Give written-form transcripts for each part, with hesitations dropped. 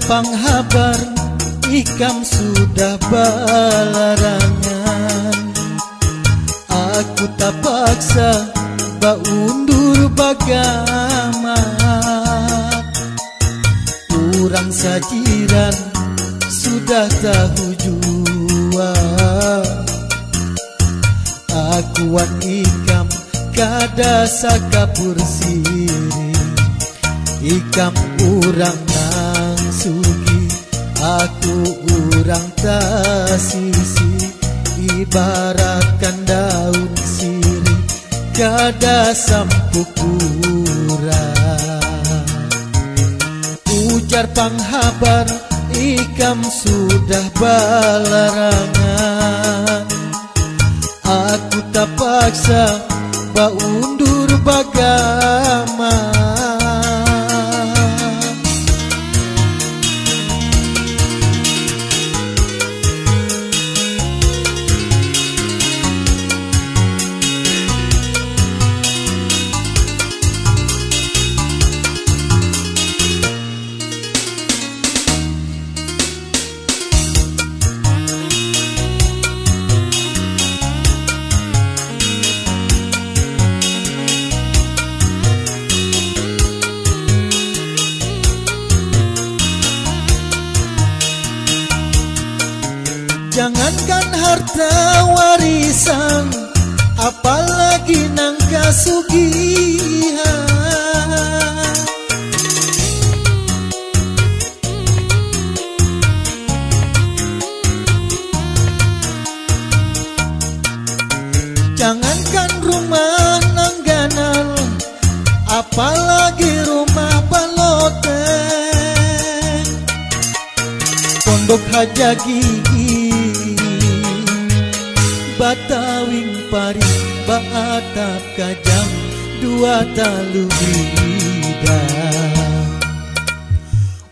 panghabar ikam sudah balarangan. Aku tak paksa ba undur bagama. Urang sajiran sudah tahu jua. Akuan ikam kada sakapur siri. Ikam urang nang sugi, aku urang tasisi. Ibaratkan daun sirih kada sampuk urang. Ujar panghabar ikam sudah balarangan. Aku tak paksa ba undur bagama. Jangankan harta warisan, apalagi nang kasugihan. Jangankan rumah nang ganal, apalagi rumah baloteng. Pondok hajagi batawing pari baatap kajang dua talu bidang.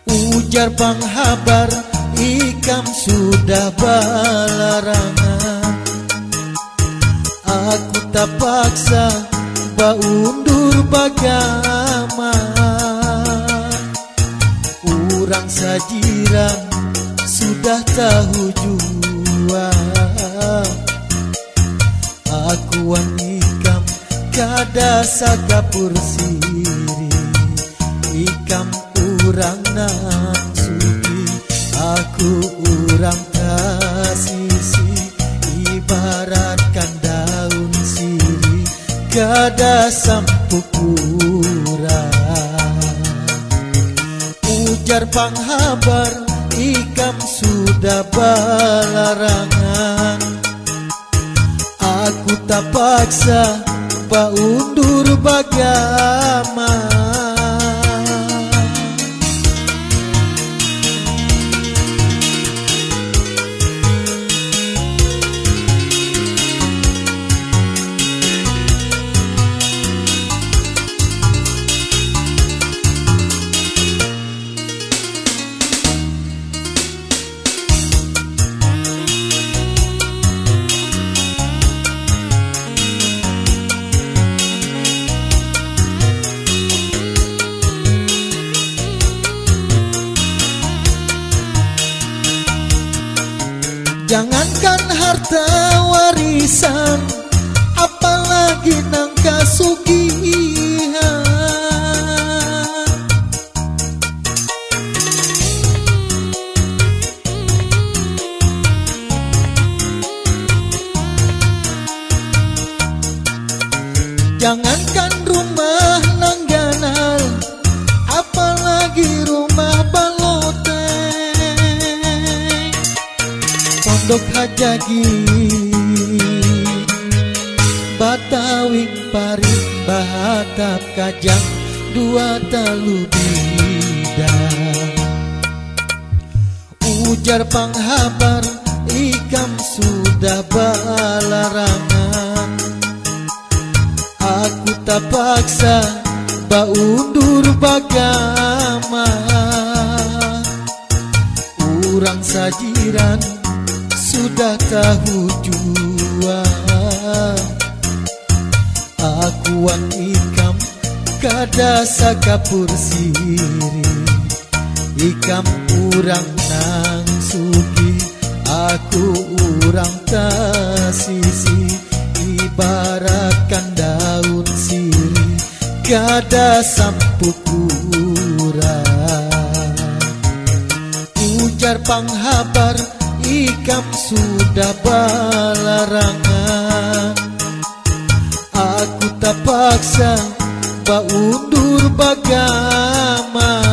Ujar panghabar ikam sudah balarangan. Aku tak paksa ba undur bagama. Urang sajiran sudah tahu jua. Akuan ikam kada sakapur siri. Ikam urang nang sugi, aku urang kasisi. Ibaratkan daun siri kada sampuk urang. Ujar panghabar ikam sudah balarangan. Aku tak paksa ba undur bagama. Jangankan harta warisan, apalagi nang kasugihan. Jangankan rumah nang ganal, apalagi rumah baloteng. Pondok hajagi batawing pari bahatap kajang dua talu bidang. Ujar panghabar ikam sudah balarangan. Aku tak paksa ba undur bagama. Urang sajiran sudah tahu jua. Akuan ikam kada sakapur siri. Ikam urang nang sugi, aku urang tasisi. Ibaratkan daun sirih gada sampu kurang. Ujar panghabar ikam sudah balarangan. Aku tak paksa ba undur bagama.